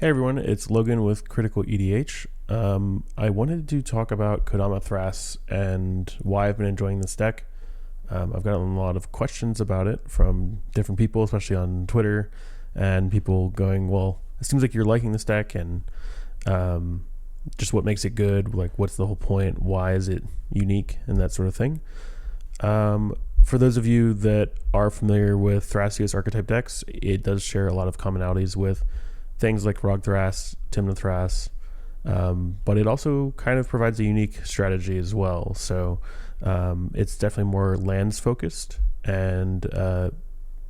Hey everyone, it's Logan with Critical EDH. I wanted to talk about Kodama Thras and why I've been enjoying this deck. I've gotten a lot of questions about it from different people, especially on Twitter, and people going, well, it seems like you're liking this deck, and just what makes it good, like what's the whole point, why is it unique, and that sort of thing. For those of you that are familiar with Thrasios archetype decks, it does share a lot of commonalities with things like Rog Thras, Timna Thras, but it also kind of provides a unique strategy as well. So it's definitely more lands focused and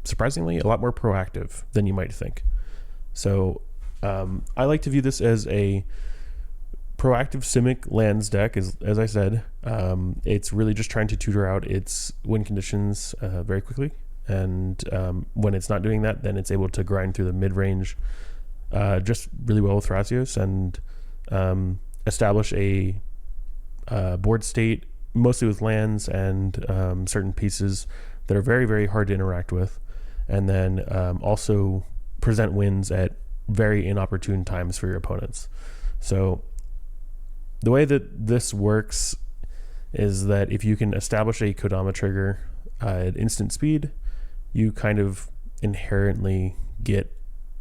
surprisingly a lot more proactive than you might think. So I like to view this as a proactive Simic lands deck. As I said, it's really just trying to tutor out its win conditions very quickly. And when it's not doing that, then it's able to grind through the mid-range just really well with Thrasios and establish a board state, mostly with lands and certain pieces that are very, very hard to interact with, and then also present wins at very inopportune times for your opponents. So the way that this works is that if you can establish a Kodama trigger at instant speed, you kind of inherently get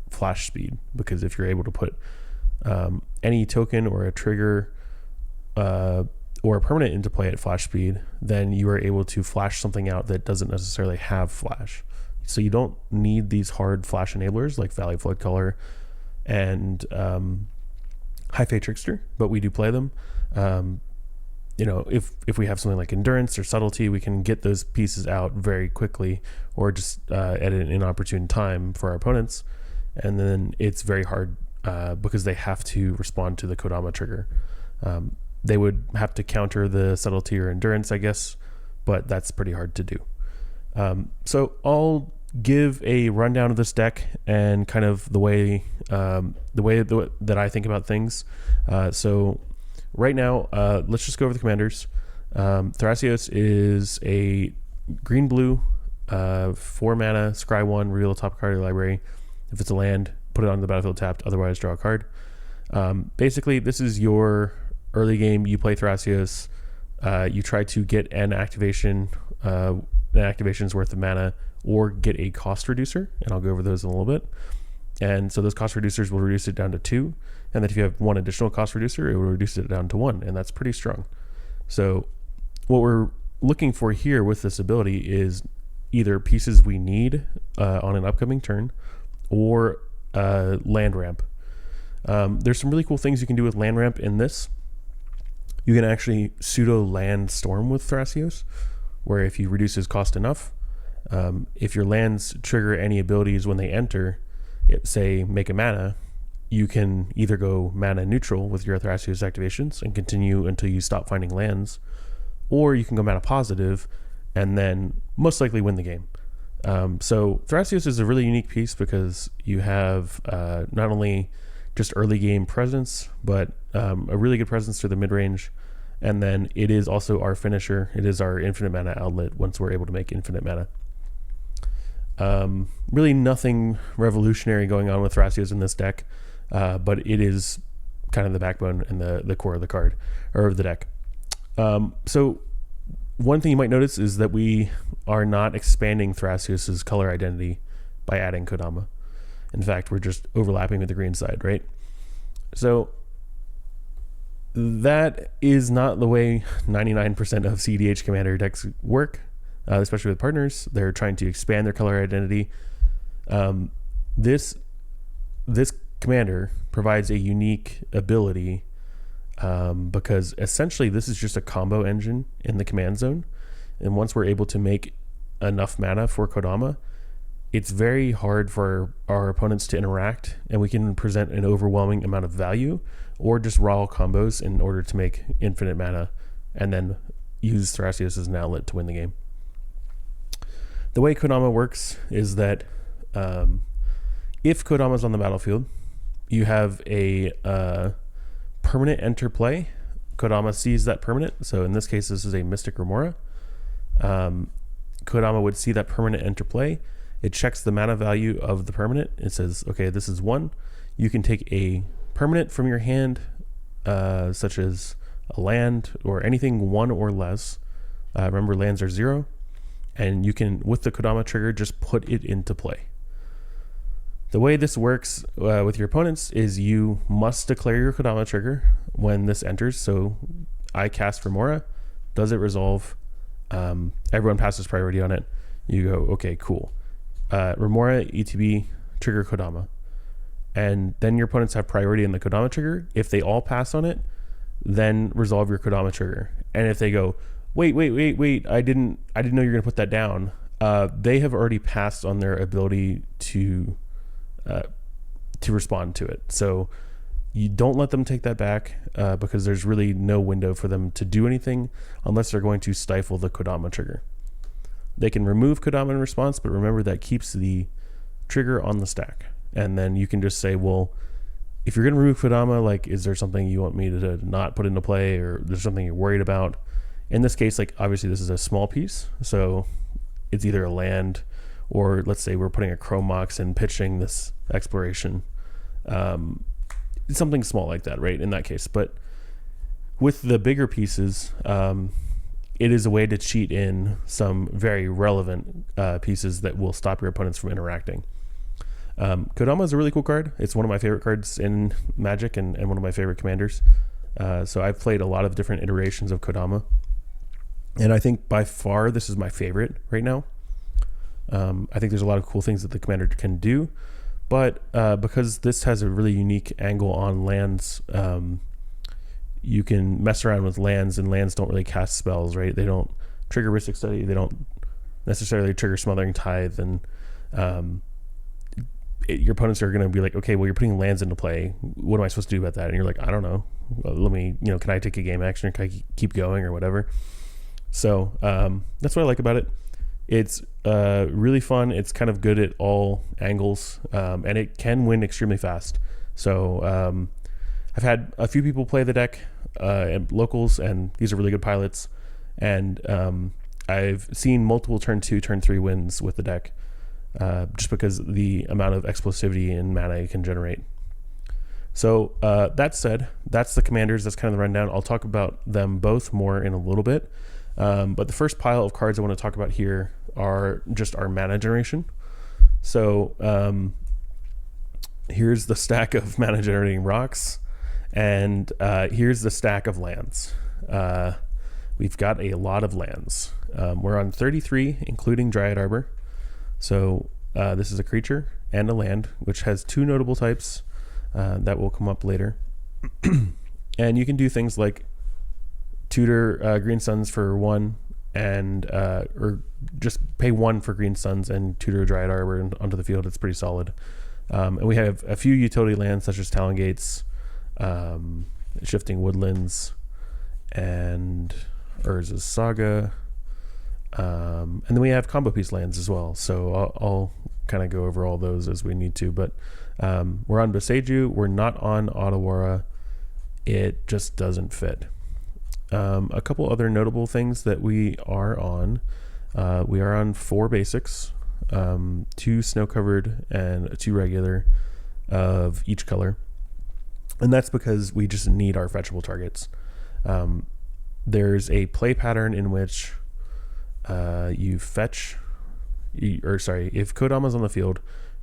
flash speed, because if you're able to put any token or a trigger or a permanent into play at flash speed, then you are able to flash something out that doesn't necessarily have flash. So you don't need these hard flash enablers like Valley Flood Color and High Fate Trickster, but we do play them. If we have something like Endurance or Subtlety, we can get those pieces out very quickly, or just at an inopportune time for our opponents. And then it's very hard because they have to respond to the Kodama trigger. They would have to counter the Subtlety or Endurance, I guess, but that's pretty hard to do. So I'll give a rundown of this deck and kind of the way that I think about things. So right now, let's just go over the commanders. Thrasios is a green-blue, 4 mana, scry 1, reveal top card of your library. If it's a land, put it on the battlefield tapped, otherwise draw a card. Basically, this is your early game. You play Thrasios. You try to get an activation's worth of mana, or get a cost reducer, and I'll go over those in a little bit. And so those cost reducers will reduce it down to 2, and then if you have one additional cost reducer, it will reduce it down to 1, and that's pretty strong. So what we're looking for here with this ability is either pieces we need on an upcoming turn, or land ramp. There's some really cool things you can do with land ramp in this. You can actually pseudo land storm with Thrasios, where if you reduce his cost enough, if your lands trigger any abilities when they enter, say make a mana, you can either go mana neutral with your Thrasios activations and continue until you stop finding lands, or you can go mana positive and then most likely win the game. So Thrasios is a really unique piece because you have not only just early game presence, but a really good presence through the mid-range, and then it is also our finisher. It is our infinite mana outlet once we're able to make infinite mana. Really nothing revolutionary going on with Thrasios in this deck, but it is kind of the backbone and the core of the card, or of the deck. So one thing you might notice is that we are not expanding Thrasios' color identity by adding Kodama. In fact, we're just overlapping with the green side, right? So that is not the way 99% of cEDH commander decks work, especially with partners. They're trying to expand their color identity. This commander provides a unique ability because essentially this is just a combo engine in the command zone, and once we're able to make enough mana for Kodama, it's very hard for our opponents to interact, and we can present an overwhelming amount of value or just raw combos in order to make infinite mana and then use Thrasios as an outlet to win the game. The way Kodama works is that if Kodama's on the battlefield, you have a permanent enter play. Kodama sees that permanent. So in this case, this is a Mystic Remora. Kodama would see that permanent enter play. It checks the mana value of the permanent. It says, okay, this is 1. you can take a permanent from your hand, such as a land or anything 1 or less. Remember, lands are 0, and you can, with the Kodama trigger, just put it into play. The way this works with your opponents is you must declare your Kodama trigger when this enters. So I cast Remora, does it resolve? Everyone passes priority on it. You go, okay, cool. Remora, ETB, trigger Kodama. And then your opponents have priority in the Kodama trigger. If they all pass on it, then resolve your Kodama trigger. And if they go, wait, I didn't know you're gonna put that down, they have already passed on their ability to respond to it. So you don't let them take that back, because there's really no window for them to do anything unless they're going to stifle the Kodama trigger. They can remove Kodama in response, but remember that keeps the trigger on the stack. And then you can just say, well, if you're going to remove Kodama, like, is there something you want me to not put into play, or there's something you're worried about? In this case, like, obviously this is a small piece, so it's either a land, or let's say we're putting a Chrome Mox and pitching this exploration. Something small like that, right, in that case. But with the bigger pieces, it is a way to cheat in some very relevant pieces that will stop your opponents from interacting. Kodama is a really cool card. It's one of my favorite cards in Magic, and one of my favorite commanders. So I've played a lot of different iterations of Kodama, and I think by far this is my favorite right now. I think there's a lot of cool things that the commander can do, but because this has a really unique angle on lands, you can mess around with lands, and lands don't really cast spells, right? They don't trigger Rhystic Study, they don't necessarily trigger Smothering Tithe, and your opponents are going to be like, okay, well, you're putting lands into play. What am I supposed to do about that? And you're like, I don't know. Let me, can I take a game action, or can I keep going, or whatever? So that's what I like about it. It's really fun. It's kind of good at all angles, and it can win extremely fast. So I've had a few people play the deck at locals, and these are really good pilots. And I've seen multiple turn 2, turn 3 wins with the deck, just because the amount of explosivity and mana it can generate. So that said, that's the commanders. That's kind of the rundown. I'll talk about them both more in a little bit. But the first pile of cards I want to talk about here are just our mana generation. So here's the stack of mana generating rocks, and here's the stack of lands. We've got a lot of lands. We're on 33, including Dryad Arbor. So this is a creature and a land, which has 2 notable types that will come up later. And you can do things like tutor Green Suns for 1, and or just pay 1 for Green Suns and tutor Dryad Arbor onto the field. It's pretty solid. And we have a few utility lands such as Talon Gates, Shifting Woodlands, and Urza's Saga. And then we have combo piece lands as well. So I'll kind of go over all those as we need to. But we're on Boseiju. We're not on Otawara. It just doesn't fit. A couple other notable things that we are on. We are on 4 basics, 2 snow-covered and 2 regular of each color. And that's because we just need our fetchable targets. There's a play pattern in which you fetch, if Kodama's on the field,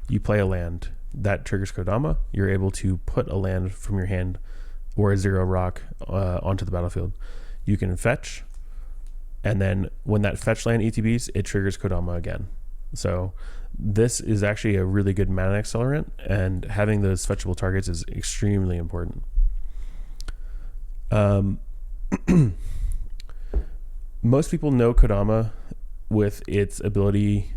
you play a land. That triggers Kodama. You're able to put a land from your hand or a 0 rock onto the battlefield. You can fetch, and then when that fetch land ETBs, it triggers Kodama again. So this is actually a really good mana accelerant, and having those fetchable targets is extremely important. Most people know Kodama with its ability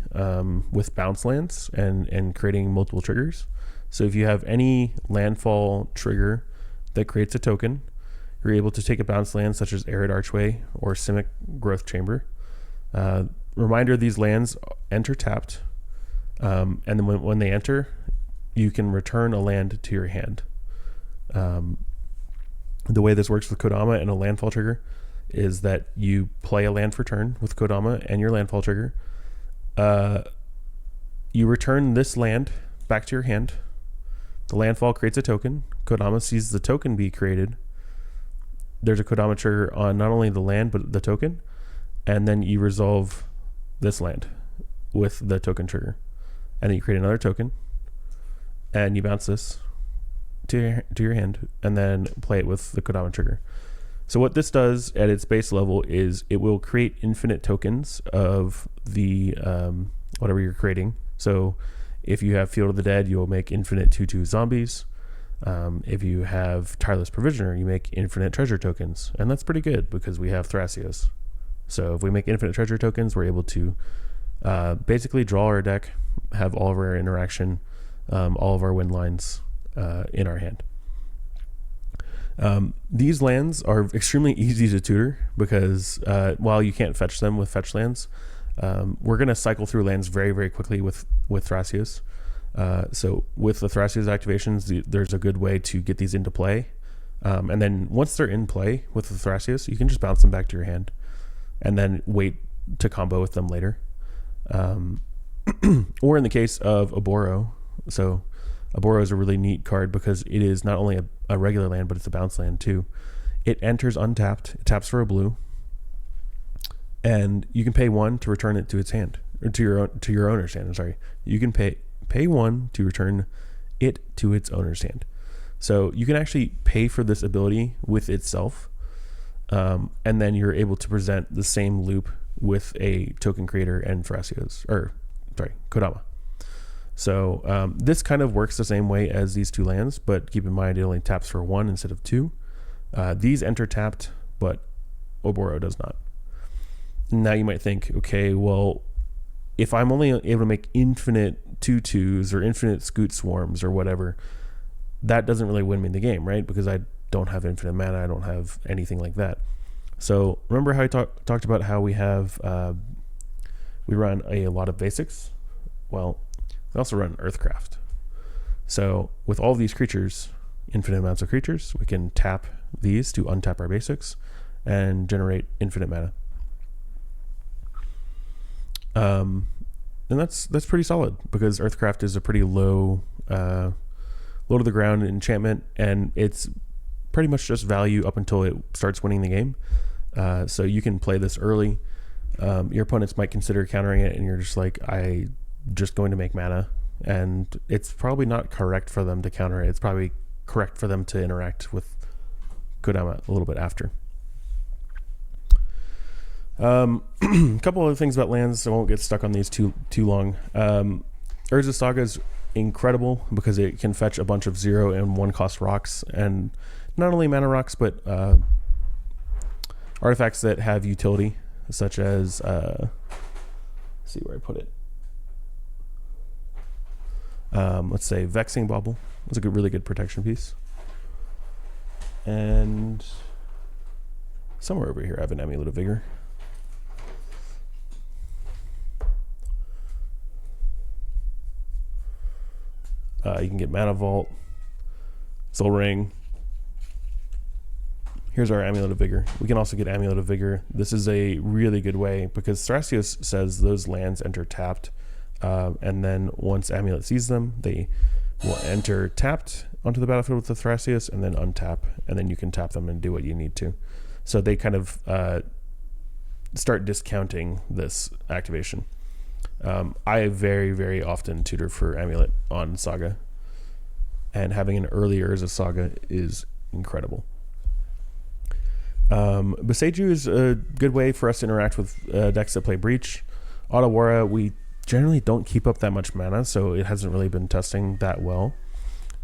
with bounce lands and creating multiple triggers. So if you have any landfall trigger that creates a token, you're able to take a bounce land such as Arid Archway or Simic Growth Chamber. Reminder, these lands enter tapped, and then when they enter, you can return a land to your hand. The way this works with Kodama and a landfall trigger is that you play a land for turn with Kodama and your landfall trigger. You return this land back to your hand. The landfall creates a token. Kodama sees the token be created. There's a Kodama trigger on not only the land, but the token. And then you resolve this land with the token trigger. And then you create another token. And you bounce this to your hand. And then play it with the Kodama trigger. So what this does at its base level is it will create infinite tokens of the whatever you're creating. So if you have Field of the Dead, you'll make infinite 2/2 zombies. If you have Tireless Provisioner, you make infinite treasure tokens. And that's pretty good because we have Thrasios. So if we make infinite treasure tokens, we're able to basically draw our deck, have all of our interaction, all of our win lines in our hand. These lands are extremely easy to tutor because while you can't fetch them with fetch lands, we're going to cycle through lands very, very quickly with Thrasios. So with the Thrasios activations, there's a good way to get these into play. And then once they're in play with the Thrasios, you can just bounce them back to your hand and then wait to combo with them later. Or in the case of Oboro, so Oboro is a really neat card because it is not only a regular land, but it's a bounce land too. It enters untapped, it taps for a blue, and you can pay 1 to return it to its hand, or to your owner's hand. I'm sorry. You can pay 1 to return it to its owner's hand. So you can actually pay for this ability with itself, and then you're able to present the same loop with a token creator and Kodama. So this kind of works the same way as these two lands, but keep in mind it only taps for 1 instead of 2. These enter tapped, but Oboro does not. Now you might think, okay, well, if I'm only able to make infinite 2/2s or infinite Scoot Swarms or whatever, that doesn't really win me the game, right? Because I don't have infinite mana, I don't have anything like that. So remember how I talked about how we have we run a lot of basics? Well, we also run Earthcraft. So with all of these creatures, infinite amounts of creatures, we can tap these to untap our basics and generate infinite mana. And that's pretty solid because Earthcraft is a pretty low to the ground enchantment, and it's pretty much just value up until it starts winning the game. So you can play this early. Your opponents might consider countering it, and you're just like, I'm just going to make mana, and it's probably not correct for them to counter it. It's probably correct for them to interact with Kodama a little bit after. A couple other things about lands. I won't get stuck on these too long. Urza Saga is incredible because it can fetch a bunch of 0 and 1 cost rocks, and not only mana rocks, but artifacts that have utility, such as let's see where I put it. Let's say Vexing Bauble is a really good protection piece, and somewhere over here I have an Amulet of Vigor. You can get Mana Vault, Soul Ring. Here's our Amulet of Vigor. We can also get Amulet of Vigor. This is a really good way because Thrasios says those lands enter tapped, and then once Amulet sees them, they will enter tapped onto the battlefield with the Thrasios and then untap, and then you can tap them and do what you need to. So they kind of start discounting this activation. I very, very often tutor for Amulet on Saga, and having an early Urza Saga is incredible. Boseiju is a good way for us to interact with decks that play Breach. Otawara, we generally don't keep up that much mana, so it hasn't really been testing that well.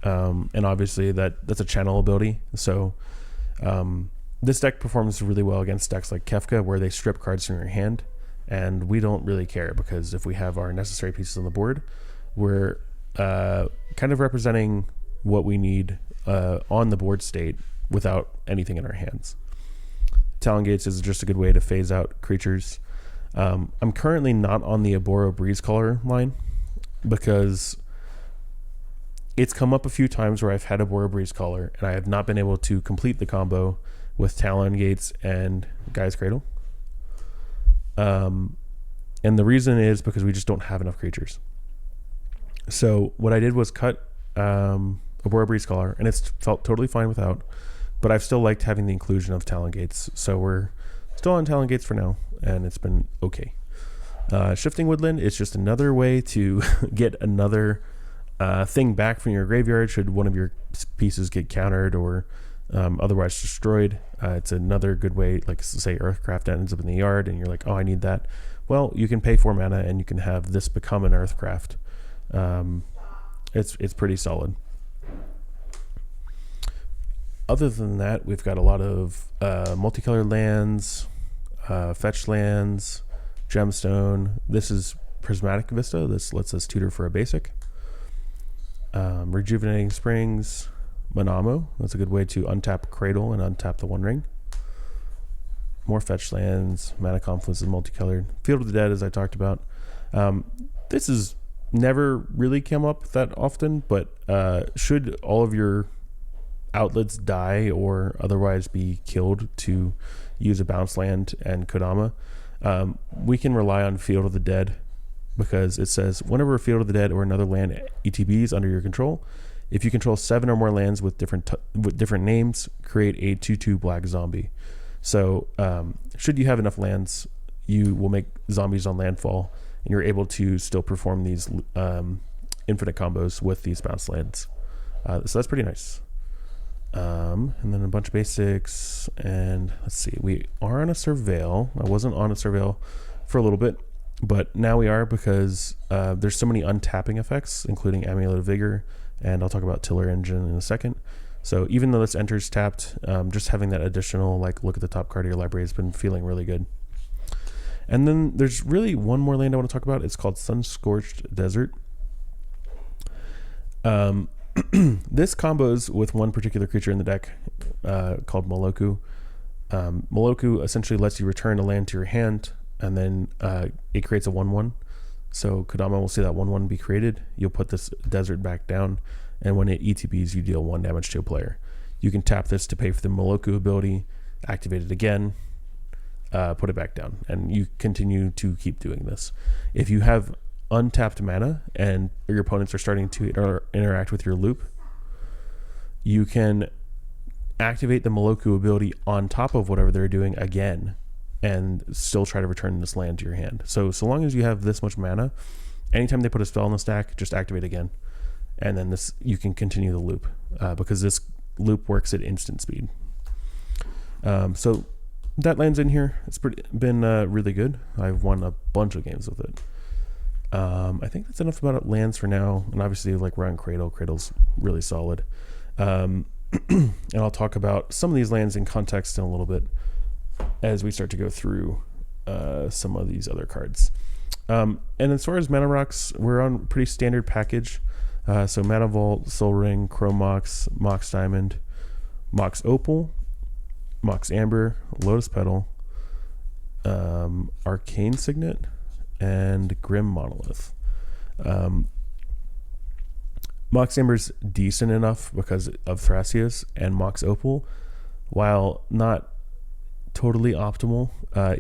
And obviously that's a channel ability, so this deck performs really well against decks like Kefka, where they strip cards from your hand. And we don't really care because if we have our necessary pieces on the board, we're kind of representing what we need on the board state without anything in our hands. Talon Gates is just a good way to phase out creatures. I'm currently not on the Oboro Breezecaller line because it's come up a few times where I've had Oboro Breezecaller and I have not been able to complete the combo with Talon Gates and Gaia's Cradle. And the reason is because we just don't have enough creatures. So what I did was cut Oboro Aurora Breeze Scholar, and it's felt totally fine without, but I've still liked having the inclusion of Talon Gates. So we're still on Talon Gates for now, and it's been okay. Shifting Woodland is just another way to get another thing back from your graveyard should one of your pieces get countered or otherwise destroyed. It's another good way, like say Earthcraft ends up in the yard and you're like, oh, I need that. Well, you can pay 4 mana and you can have this become an Earthcraft. It's pretty solid. Other than that, we've got a lot of multicolored lands, fetch lands, gemstone. This is Prismatic Vista. This lets us tutor for a basic. Rejuvenating Springs, Manamo. That's a good way to untap Cradle and untap the One Ring. More fetch lands. Mana Confluence is multicolored. Field of the Dead, as I talked about. This has never really come up that often, but should all of your outlets die or otherwise be killed to use a bounce land and Kodama, we can rely on Field of the Dead, because it says whenever a Field of the Dead or another land ETB is under your control, if you control 7 or more lands with different names, create a 2/2 black zombie. So should you have enough lands, you will make zombies on landfall, and you're able to still perform these infinite combos with these bounce lands. So that's pretty nice. And then a bunch of basics, and let's see, we are on a Surveil. I wasn't on a Surveil for a little bit, but now we are, because there's so many untapping effects, including Amulet of Vigor, and I'll talk about Tiller Engine in a second. So even though this enters tapped, just having that additional, like, look at the top card of your library has been feeling really good. And then there's really one more land I want to talk about. It's called Sun-Scorched Desert. This combos with one particular creature in the deck called Moloku. Moloku essentially lets you return a land to your hand, and then it creates a 1/1. So Kodama will see that 1/1 be created. You'll put this desert back down, and when it ETBs, you deal 1 damage to a player. You can tap this to pay for the Moloku ability, activate it again, put it back down, and you continue to keep doing this. If you have untapped mana and your opponents are starting to interact with your loop, you can activate the Moloku ability on top of whatever they're doing again and still try to return this land to your hand. So long as you have this much mana, anytime they put a spell in the stack, just activate again, and then this you can continue the loop, because this loop works at instant speed. So that land's in here. It's been really good. I've won a bunch of games with it. I think that's enough about lands for now, and obviously, like, we're on Cradle. Cradle's really solid. And I'll talk about some of these lands in context in a little bit as we start to go through some of these other cards. And as far as mana rocks, we're on a pretty standard package. So Mana Vault, Soul Ring, Chrome Mox, Mox Diamond, Mox Opal, Mox Amber, Lotus Petal, Arcane Signet, and Grim Monolith. Mox Amber's decent enough because of Thrasios, and Mox Opal, while not totally optimal,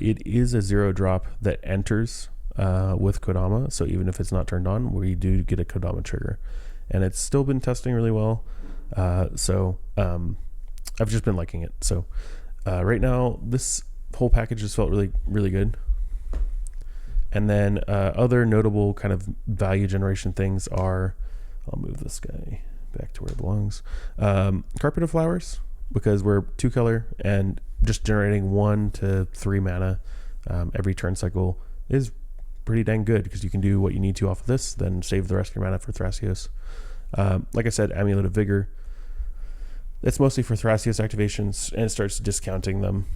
it is a 0-drop that enters with Kodama, so even if it's not turned on, we do get a Kodama trigger, and it's still been testing really well. So I've just been liking it. So right now, this whole package has felt really, really good. And then other notable kind of value generation things are, I'll move this guy back to where it belongs. Carpet of Flowers, because we're 2 color and just generating 1 to 3 mana every turn cycle is pretty dang good, because you can do what you need to off of this, then save the rest of your mana for Thrasios. Like I said, Amulet of Vigor, that's mostly for Thrasios activations, and it starts discounting them,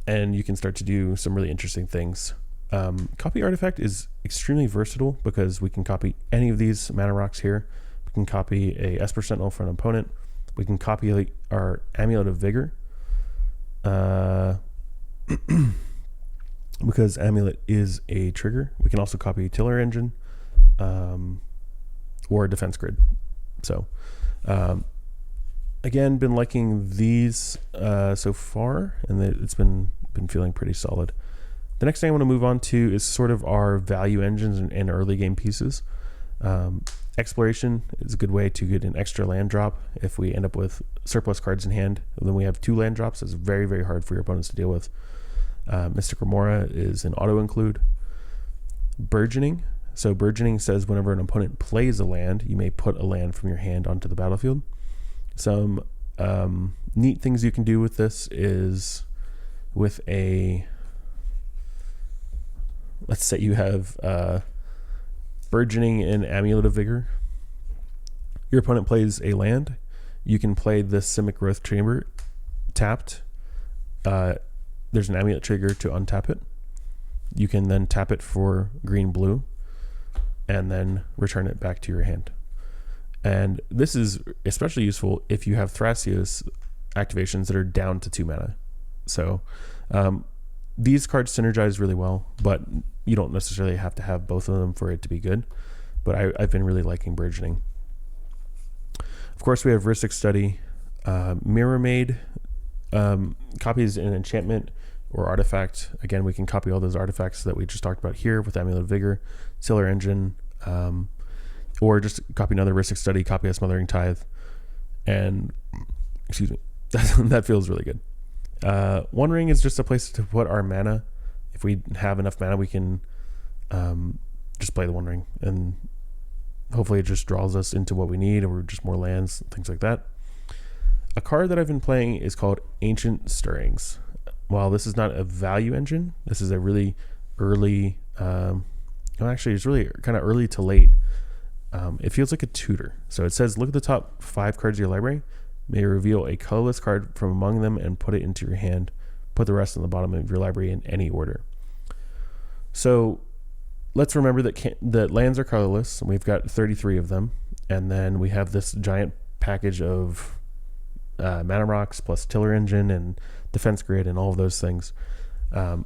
and you can start to do some really interesting things. Copy Artifact is extremely versatile, because we can copy any of these mana rocks here. We can copy a Esper Sentinel for an opponent. We can copy our Amulet of Vigor, because Amulet is a trigger. We can also copy Tiller Engine, or Defense Grid. So again, been liking these so far, and it's been feeling pretty solid. The next thing I want to move on to is sort of our value engines and early game pieces. Exploration is a good way to get an extra land drop. If we end up with surplus cards in hand, then we have 2 land drops. It's very, very hard for your opponents to deal with. Mystic Remora is an auto include. Burgeoning. So Burgeoning says whenever an opponent plays a land, you may put a land from your hand onto the battlefield. Some neat things you can do with this is with let's say you have Burgeoning and Amulet of Vigor. Your opponent plays a land. You can play this Simic Growth Chamber tapped. There's an Amulet trigger to untap it. You can then tap it for green-blue and then return it back to your hand. And this is especially useful if you have Thrasios activations that are down to 2 mana. So these cards synergize really well, but you don't necessarily have to have both of them for it to be good. But I've been really liking Burgeoning. Of course, we have Rhystic Study. Mirror Maid copies an enchantment or artifact. Again, we can copy all those artifacts that we just talked about here with Amulet of Vigor, Tiller Engine, or just copy another Rhystic Study, copy a Smothering Tithe, and excuse me, that feels really good. One Ring is just a place to put our mana. If we have enough mana, we can just play the One Ring, and hopefully it just draws us into what we need, or just more lands, things like that. A card that I've been playing is called Ancient Stirrings. While this is not a value engine, this is a really early, actually it's really kind of early to late. It feels like a tutor. So it says, look at the top 5 cards of your library. May reveal a colorless card from among them and put it into your hand. Put the rest on the bottom of your library in any order. So let's remember that lands are colorless, and we've got 33 of them. And then we have this giant package of mana rocks plus Tiller Engine and Defense Grid and all of those things.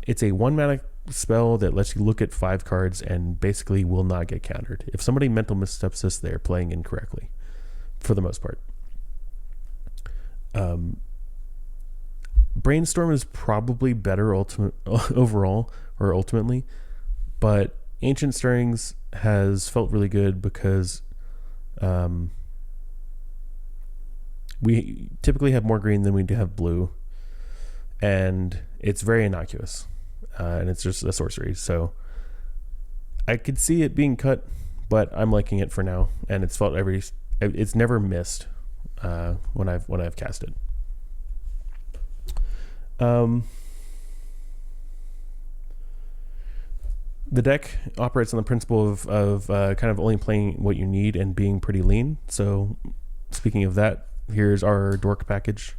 It's a 1 mana spell that lets you look at 5 cards and basically will not get countered. If somebody mental missteps this, they're playing incorrectly for the most part. Brainstorm is probably better ultimately, but Ancient Stirrings has felt really good because we typically have more green than we do have blue, and it's very innocuous, and it's just a sorcery. So I could see it being cut, but I'm liking it for now, and it's never missed when I've cast it. The deck operates on the principle of kind of only playing what you need and being pretty lean. So speaking of that, here's our dork package.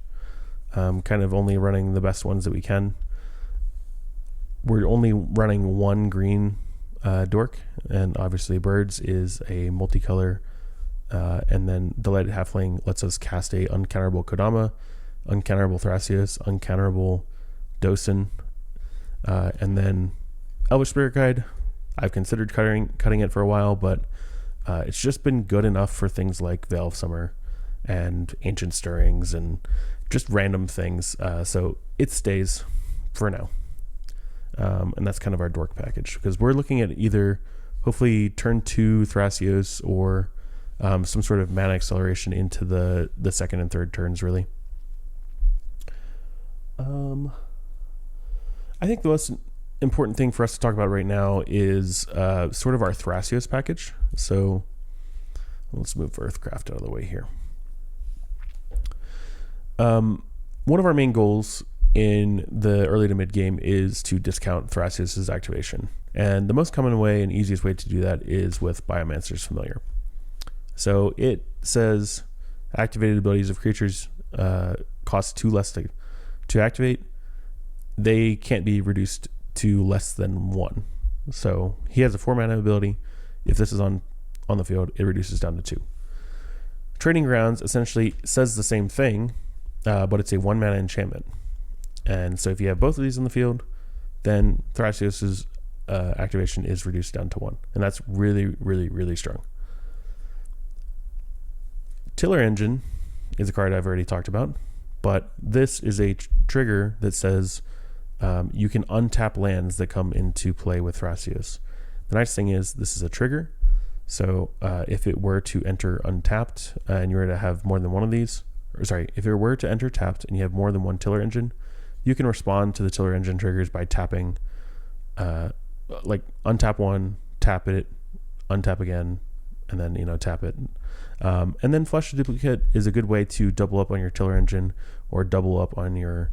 Kind of only running the best ones that we can. We're only running 1 green dork, and obviously Birds is a multicolor, and then Delighted Halfling lets us cast a uncounterable Kodama, uncounterable Thrasios, uncounterable Dosen, and then Elvish Spirit Guide. I've considered cutting it for a while, but it's just been good enough for things like Veil of Summer and Ancient Stirrings and just random things. So it stays for now. And that's kind of our dork package, because we're looking at either hopefully turn 2 Thrasios or some sort of mana acceleration into the second and third turns, really. I think the most important thing for us to talk about right now is sort of our Thrasios package. So let's move Earthcraft out of the way here. One of our main goals in the early to mid game is to discount Thrasios' activation. And the most common way and easiest way to do that is with Biomancer's Familiar. So it says activated abilities of creatures cost 2 less to activate. They can't be reduced to less than 1. So he has a 4 mana ability. If this is on the field, it reduces down to 2. Trading Grounds essentially says the same thing, but it's a 1 mana enchantment. And so if you have both of these in the field, then Thrasios' activation is reduced down to 1. And that's really, really, really strong. Tiller Engine is a card I've already talked about, but this is a trigger that says you can untap lands that come into play with Thrasios. The nice thing is this is a trigger, So if it were to enter untapped and you were to have more than one of these, if it were to enter tapped and you have more than one tiller engine, you can respond to the tiller engine triggers by tapping, like untap one, tap it, untap again, and then, tap it. And then flush the duplicate is a good way to double up on your tiller engine or double up on your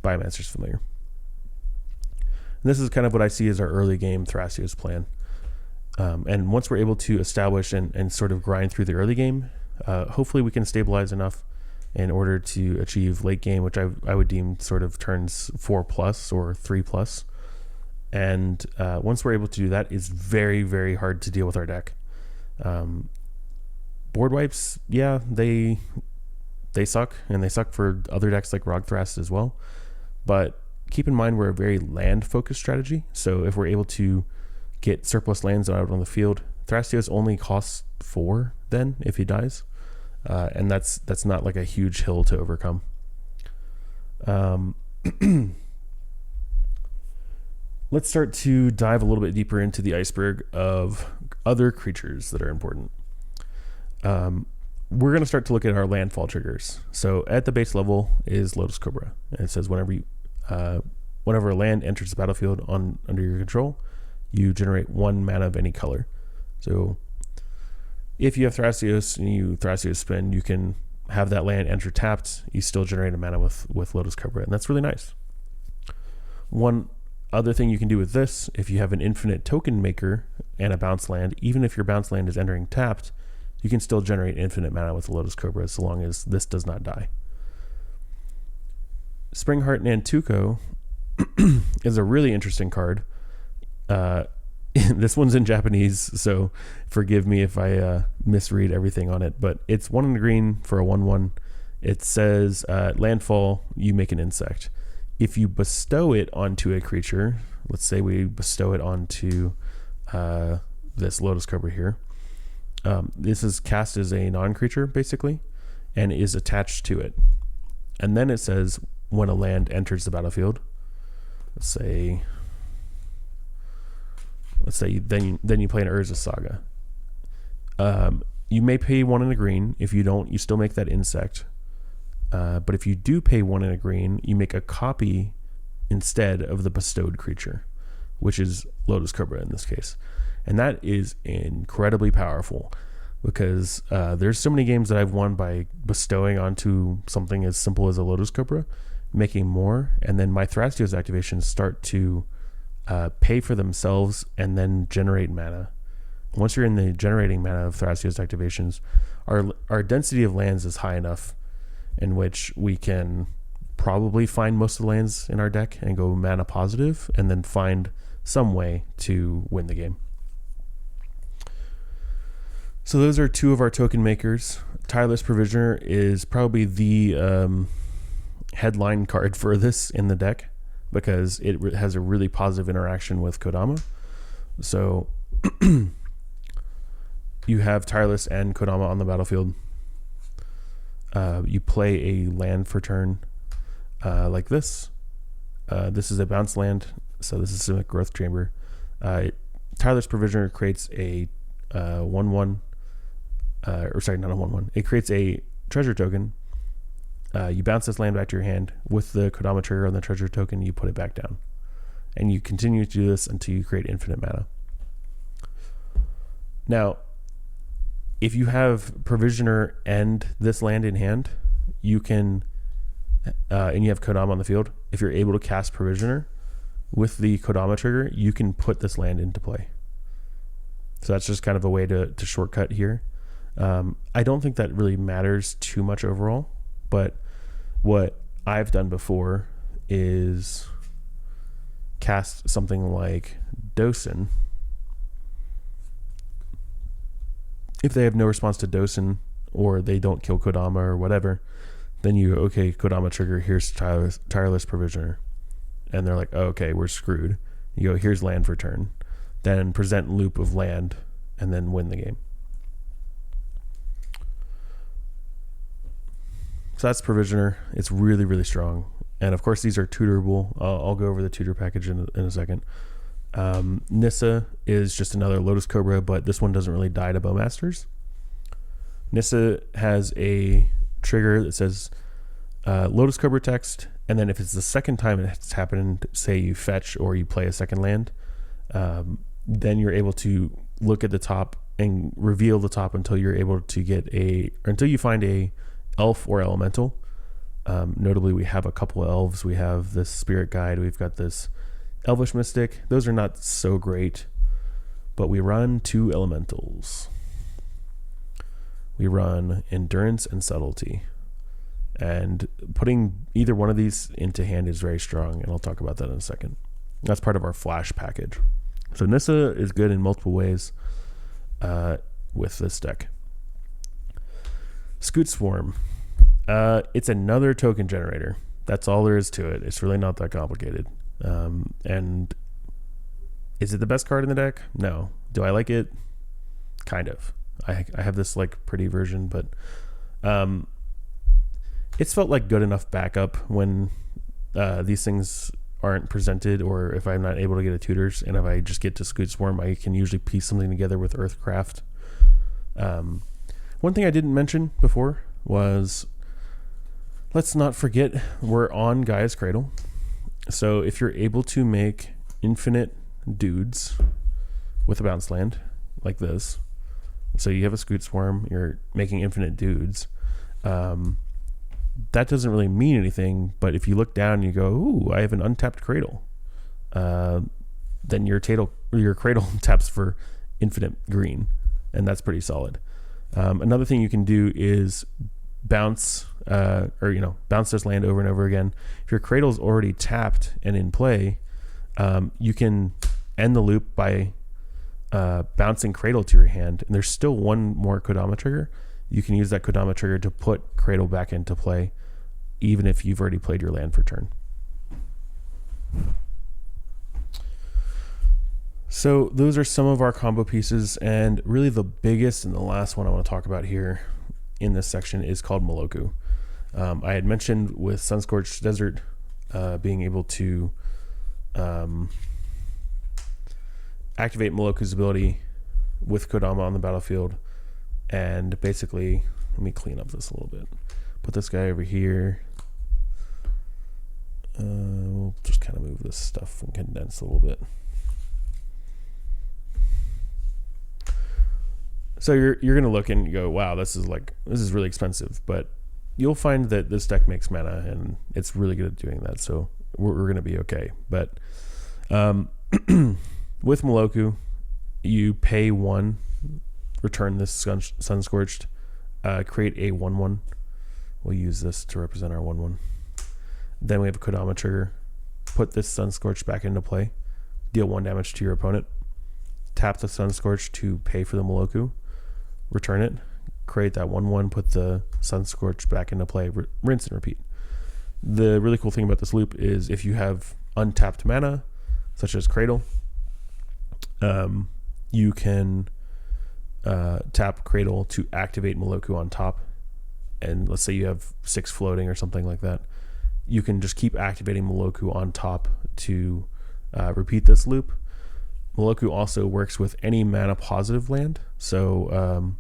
Biomancer's Familiar. And this is kind of what I see as our early game Thrasios plan. And once we're able to establish and sort of grind through the early game, hopefully we can stabilize enough in order to achieve late game, which I would deem sort of turns 4+ or 3+. And once we're able to do that, it's very, very hard to deal with our deck. Board wipes, yeah, they suck, and they suck for other decks like Rogthrast as well. But keep in mind we're a very land-focused strategy, so if we're able to get surplus lands out on the field, Thrasios only costs 4 then if he dies, and that's not like a huge hill to overcome. Let's start to dive a little bit deeper into the iceberg of other creatures that are important. We're going to start to look at our landfall triggers. So at the base level is Lotus Cobra, and it says whenever a land enters the battlefield under your control, you generate 1 mana of any color. So if you have Thrasios and you Thrasios spin, you can have that land enter tapped. You still generate a mana with Lotus Cobra, and that's really nice. One other thing you can do with this, if you have an infinite token maker and a bounce land, even if your bounce land is entering tapped, you can still generate infinite mana with the Lotus Cobra so long as this does not die. Springheart Nantuko is a really interesting card. This one's in Japanese, so forgive me if I misread everything on it, but it's 1 in the green for a 1/1. It says landfall, you make an insect. If you bestow it onto a creature, let's say we bestow it onto this Lotus Cobra here. This is cast as a non-creature, basically, and is attached to it. And then it says when a land enters the battlefield, let's say then you play an Urza Saga. You may pay 1 in a green. If you don't, you still make that insect. But if you do pay 1 in a green, you make a copy instead of the bestowed creature, which is Lotus Cobra in this case. And that is incredibly powerful because there's so many games that I've won by bestowing onto something as simple as a Lotus Cobra, making more, and then my Thrasios activations start to pay for themselves and then generate mana. Once you're in the generating mana of Thrasios activations, our density of lands is high enough in which we can probably find most of the lands in our deck and go mana positive and then find some way to win the game. So those are 2 of our token makers. Tireless Provisioner is probably the headline card for this in the deck because it has a really positive interaction with Kodama. So you have Tireless and Kodama on the battlefield. You play a land for turn like this. This is a bounce land, so this is Simic Growth Chamber. Tireless Provisioner creates a 1/1, or sorry, not a 1/1. It creates a treasure token. You bounce this land back to your hand. With the Kodama trigger on the treasure token, you put it back down. And you continue to do this until you create infinite mana. Now, if you have Provisioner and this land in hand, you can, and you have Kodama on the field, if you're able to cast Provisioner with the Kodama trigger, you can put this land into play. So that's just kind of a way to shortcut here. I don't think that really matters too much overall, but what I've done before is cast something like Dosin. If they have no response to Dosin or they don't kill Kodama or whatever, then you, okay, Kodama trigger, here's Tireless Provisioner. And they're like, oh, okay, we're screwed. You go, here's land for turn. Then present loop of land and then win the game. So that's Provisioner. It's really, really strong. And of course, these are tutorable. I'll go over the tutor package in a second. Nissa is just another Lotus Cobra, but this one doesn't really die to Bowmasters. Nissa has a trigger that says Lotus Cobra text, and then if it's the second time it's happened, say you fetch or you play a second land, then you're able to look at the top and reveal the top until you're able to until you find a elf or elemental. Notably, we have a couple of elves. We have this Spirit Guide. We've got this Elvish Mystic. Those are not so great, but we run 2 elementals. We run Endurance and Subtlety. And putting either one of these into hand is very strong, and I'll talk about that in a second. That's part of our flash package. So Nissa is good in multiple ways with this deck. Scoot Swarm. It's another token generator. That's all there is to it. It's really not that complicated. And is it the best card in the deck? No. Do I like it? Kind of. I have this like pretty version, but it's felt like good enough backup when these things aren't presented, or if I'm not able to get a tutors, and if I just get to Scoot Swarm, I can usually piece something together with Earthcraft. One thing I didn't mention before was, let's not forget we're on Gaia's Cradle. So if you're able to make infinite dudes with a bounce land like this, so you have a Scoot Swarm, you're making infinite dudes, that doesn't really mean anything, but if you look down and you go, ooh, I have an untapped Cradle, then your Cradle taps for infinite green, and that's pretty solid. Another thing you can do is bounce this land over and over again. If your Cradle's already tapped and in play, you can end the loop by bouncing Cradle to your hand, and there's still one more Kodama trigger. You can use that Kodama trigger to put Cradle back into play, even if you've already played your land for turn. So those are some of our combo pieces, and really the biggest and the last one I want to talk about here in this section is called Moloku. I had mentioned with Sunscorched Desert being able to activate Moloku's ability with Kodama on the battlefield, and basically, let me clean up this a little bit. Put this guy over here. We'll just kind of move this stuff and condense a little bit. So you're going to look and you go, wow, this is really expensive, but you'll find that this deck makes mana and it's really good at doing that. So we're going to be okay. But with Moloku, you pay 1, return this Sunscorched, create a 1/1. We'll use this to represent our 1/1. Then we have a Kodama trigger. Put this Sunscorched back into play. Deal 1 damage to your opponent. Tap the Sunscorched to pay for the Moloku. Return it. Create that 1/1. Put the Sunscorched back into play. Rinse and repeat. The really cool thing about this loop is if you have untapped mana, such as Cradle, you can tap Cradle to activate Moloku on top. And let's say you have 6 floating or something like that. You can just keep activating Moloku on top to repeat this loop. Moloku also works with any mana positive land. So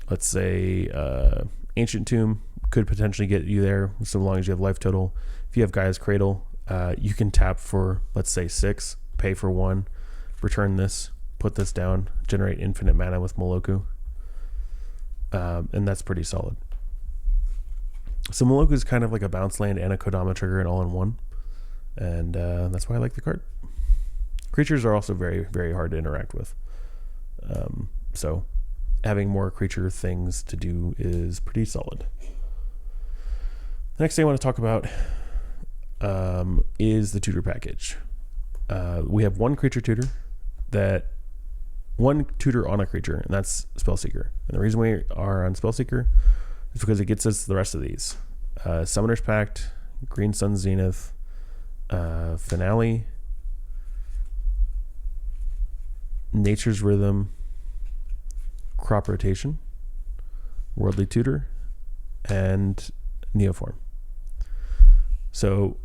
let's say Ancient Tomb could potentially get you there so long as you have life total. If you have Gaia's Cradle, you can tap for, let's say 6, pay for 1, return this, put this down, generate infinite mana with Moloku. And that's pretty solid. So Moloku is kind of like a bounce land and a Kodama trigger and all in one. And that's why I like the card. Creatures are also very, very hard to interact with. So having more creature things to do is pretty solid. The next thing I want to talk about is the tutor package. We have one creature tutor one tutor on a creature, and that's Spellseeker. And the reason we are on Spellseeker is because it gets us the rest of these. Summoner's Pact, Green Sun Zenith, Finale, Nature's Rhythm, Crop Rotation, Worldly Tutor, and Neoform. So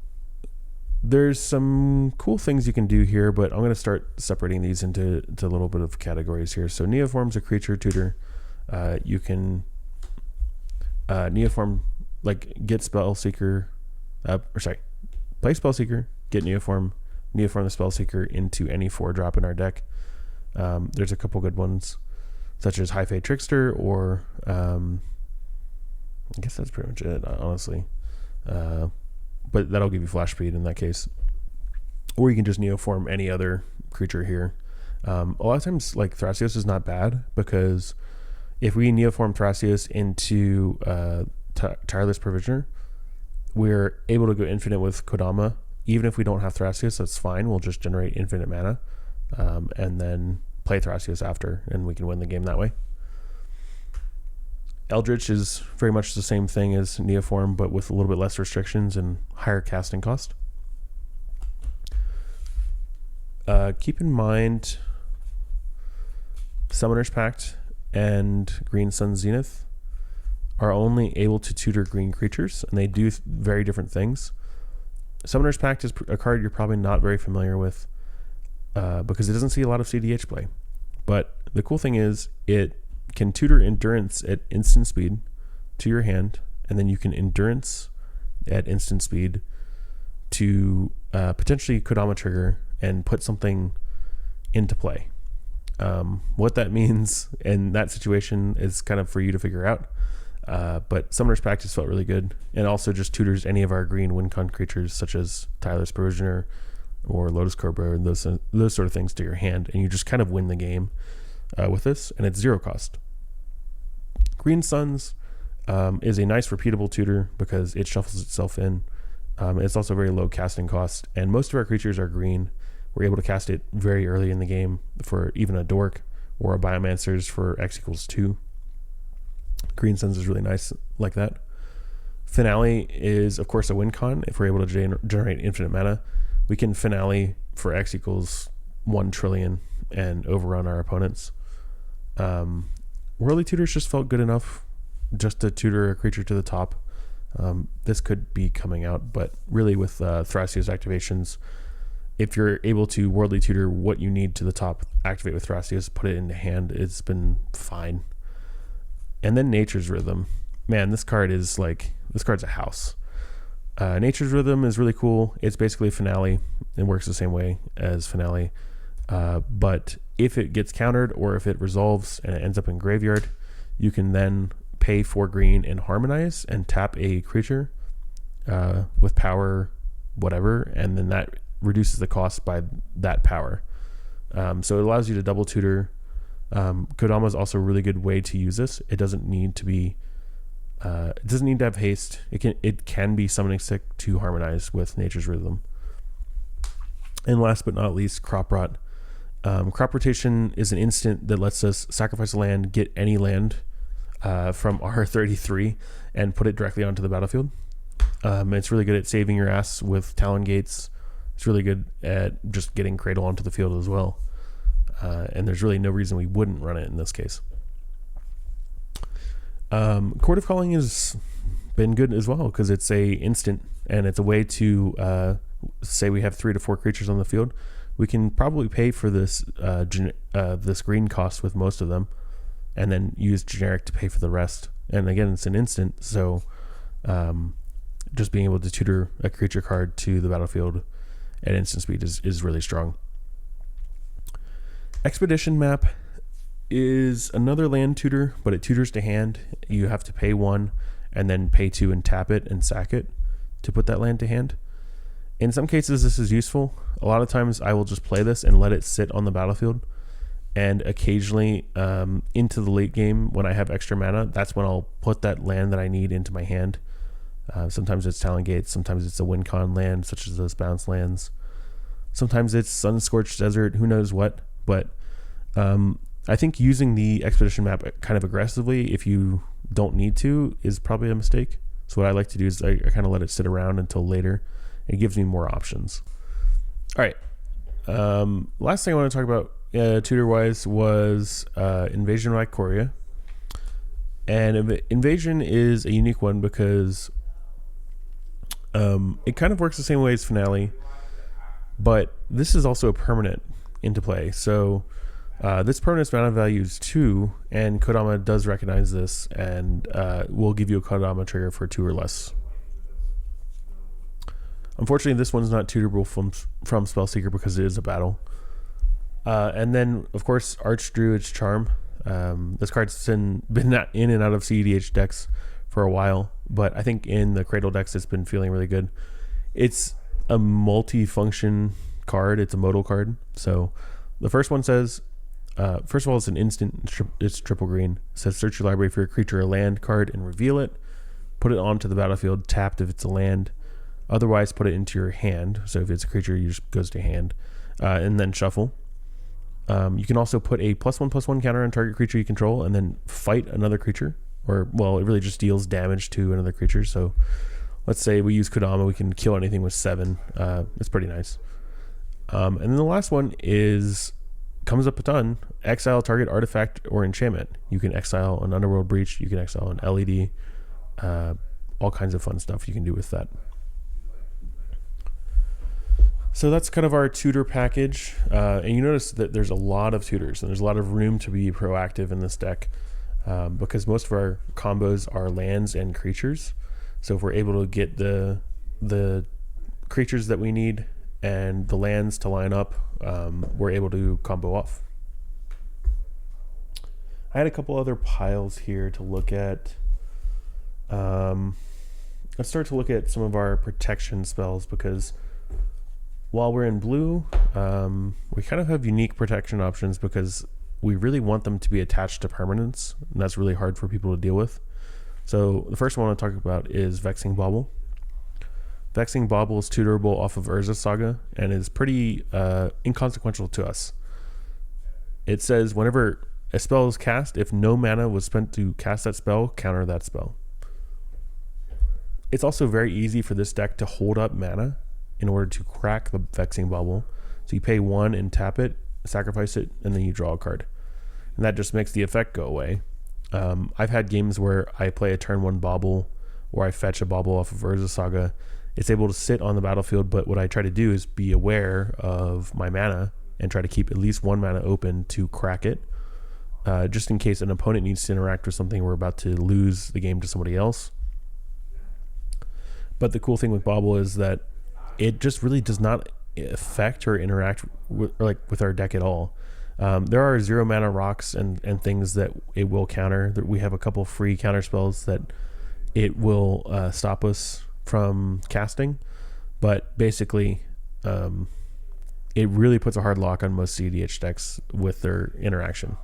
There's some cool things you can do here, but I'm going to start separating these into a little bit of categories here. So Neoform's a creature tutor. You can Neoform, like get Spellseeker, play Spellseeker, get Neoform the Spellseeker into any 4-drop in our deck. There's a couple good ones, such as High Fate Trickster, or I guess that's pretty much it, honestly. But that'll give you flash speed in that case. Or you can just Neoform any other creature here. A lot of times, like, Thrasios is not bad, because if we Neoform Thrasios into Tireless Provisioner, we're able to go infinite with Kodama. Even if we don't have Thrasios, that's fine. We'll just generate infinite mana and then play Thrasios after, and we can win the game that way. Eldritch is very much the same thing as Neoform, but with a little bit less restrictions and higher casting cost. Keep in mind Summoner's Pact and Green Sun Zenith are only able to tutor green creatures, and they do very different things. Summoner's Pact is a card you're probably not very familiar with because it doesn't see a lot of cEDH play. But the cool thing is it can tutor Endurance at instant speed to your hand, and then you can Endurance at instant speed to potentially Kodama trigger and put something into play. What that means in that situation is kind of for you to figure out. But Summoner's Pact has felt really good, and also just tutors any of our green win-con creatures, such as Tireless Provisioner or Lotus Cobra, and those sort of things to your hand, and you just kind of win the game with this, and it's 0 cost. Green Suns is a nice repeatable tutor because it shuffles itself in. It's also very low casting cost, and most of our creatures are green. We're able to cast it very early in the game for even a Dork or a Biomancers for X=2. Green Suns is really nice like that. Finale is, of course, a win con. If we're able to generate infinite mana, we can Finale for X=1 trillion and overrun our opponents. Worldly Tutors just felt good enough just to tutor a creature to the top. This could be coming out, but really with Thrasios activations, if you're able to Worldly Tutor what you need to the top, activate with Thrasios, put it into hand, it's been fine. And then Nature's Rhythm. Man, this card's a house. Nature's Rhythm is really cool. It's basically Finale. It works the same way as Finale. But if it gets countered or if it resolves and it ends up in graveyard, you can then pay 4 green and Harmonize and tap a creature with power whatever, and then that reduces the cost by that power. So it allows you to double tutor. Kodama is also a really good way to use this. It doesn't need to be it doesn't need to have haste. It can be summoning stick to Harmonize with Nature's Rhythm. And last but not least, Crop Rot. Crop Rotation is an instant that lets us sacrifice a land, get any land from our 33, and put it directly onto the battlefield. It's really good at saving your ass with Talon Gates. It's really good at just getting Cradle onto the field as well. And there's really no reason we wouldn't run it in this case. Chord of Calling has been good as well because it's a instant, and it's a way to say we have 3 to 4 creatures on the field. We can probably pay for this this green cost with most of them, and then use generic to pay for the rest. And again, it's an instant, so just being able to tutor a creature card to the battlefield at instant speed is really strong. Expedition Map is another land tutor, but it tutors to hand. You have to pay 1 and then pay 2 and tap it and sack it to put that land to hand. In some cases, this is useful. A lot of times I will just play this and let it sit on the battlefield, and occasionally into the late game when I have extra mana, that's when I'll put that land that I need into my hand. Sometimes it's Talon Gates, sometimes it's a win con land such as those bounce lands, sometimes it's Sun-Scorched Desert, who knows what. But I think using the Expedition Map kind of aggressively if you don't need to is probably a mistake. So what I like to do is I kind of let it sit around until later. It gives me more options. All right. Last thing I want to talk about tutor-wise was Invasion of Ikoria. And Invasion is a unique one because it kind of works the same way as Finale. But this is also a permanent into play. So this permanent's mana value is 2, and Kodama does recognize this and will give you a Kodama trigger for 2 or less. Unfortunately, this one's not tutorable from Spellseeker because it is a battle. And then, of course, Archdruid's Charm. This card's been in and out of cEDH decks for a while, but I think in the Cradle decks it's been feeling really good. It's a multi-function card. It's a modal card. So the first one says, first of all, it's an instant. It's triple green. It says search your library for a creature or land card and reveal it. Put it onto the battlefield, tapped if it's a land. Otherwise, put it into your hand. So if it's a creature, it just goes to hand. And then shuffle. You can also put a +1/+1 counter on target creature you control and then fight another creature. Or, well, it really just deals damage to another creature. So let's say we use Kodama. We can kill anything with 7. It's pretty nice. And then the last one comes up a ton. Exile target artifact or enchantment. You can exile an Underworld Breach. You can exile an LED. All kinds of fun stuff you can do with that. So that's kind of our tutor package. And you notice that there's a lot of tutors and there's a lot of room to be proactive in this deck because most of our combos are lands and creatures. So if we're able to get the creatures that we need and the lands to line up, we're able to combo off. I had a couple other piles here to look at. Let's start to look at some of our protection spells because while we're in blue, we kind of have unique protection options because we really want them to be attached to permanents, and that's really hard for people to deal with. So the first one I want to talk about is Vexing Bauble. Vexing Bauble is tutorable off of Urza Saga and is pretty inconsequential to us. It says whenever a spell is cast, if no mana was spent to cast that spell, counter that spell. It's also very easy for this deck to hold up mana in order to crack the Vexing Bauble. So you pay 1 and tap it, sacrifice it, and then you draw a card. And that just makes the effect go away. I've had games where I play a turn 1 Bauble or I fetch a Bauble off of Urza Saga. It's able to sit on the battlefield, but what I try to do is be aware of my mana and try to keep at least 1 mana open to crack it. Just in case an opponent needs to interact with something, we're about to lose the game to somebody else. But the cool thing with Bauble is that it just really does not affect or interact with our deck at all. There are 0 mana rocks and things that it will counter. We have a couple free counter spells that it will stop us from casting, but basically it really puts a hard lock on most cEDH decks with their interaction.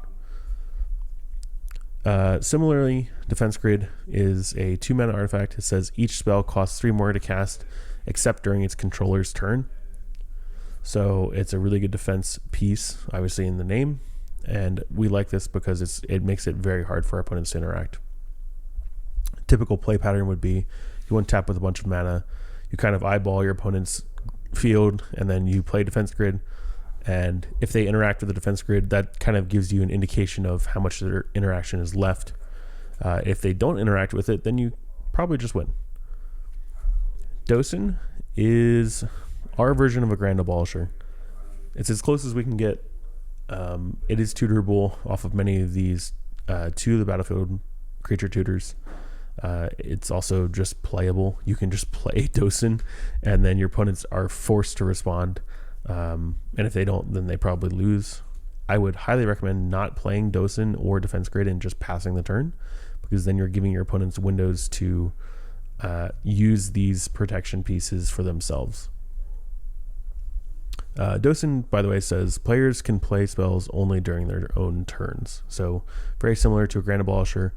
Similarly, Defense Grid is a 2 mana artifact. It says each spell costs 3 more to cast except during its controller's turn. So it's a really good defense piece, obviously in the name, and we like this because it makes it very hard for our opponents to interact. Typical play pattern would be you want to tap with a bunch of mana, you kind of eyeball your opponent's field, and then you play Defense Grid, and if they interact with the Defense Grid, that kind of gives you an indication of how much their interaction is left. If they don't interact with it, then you probably just win. Dosen is our version of a Grand Abolisher. It's as close as we can get. It is tutorable off of many of these to the battlefield creature tutors. It's also just playable. You can just play Dosen, and then your opponents are forced to respond. And if they don't, then they probably lose. I would highly recommend not playing Dosen or Defense Grid and just passing the turn, because then you're giving your opponents windows to use these protection pieces for themselves. Dosen, by the way, says players can play spells only during their own turns. So very similar to a Grand Abolisher.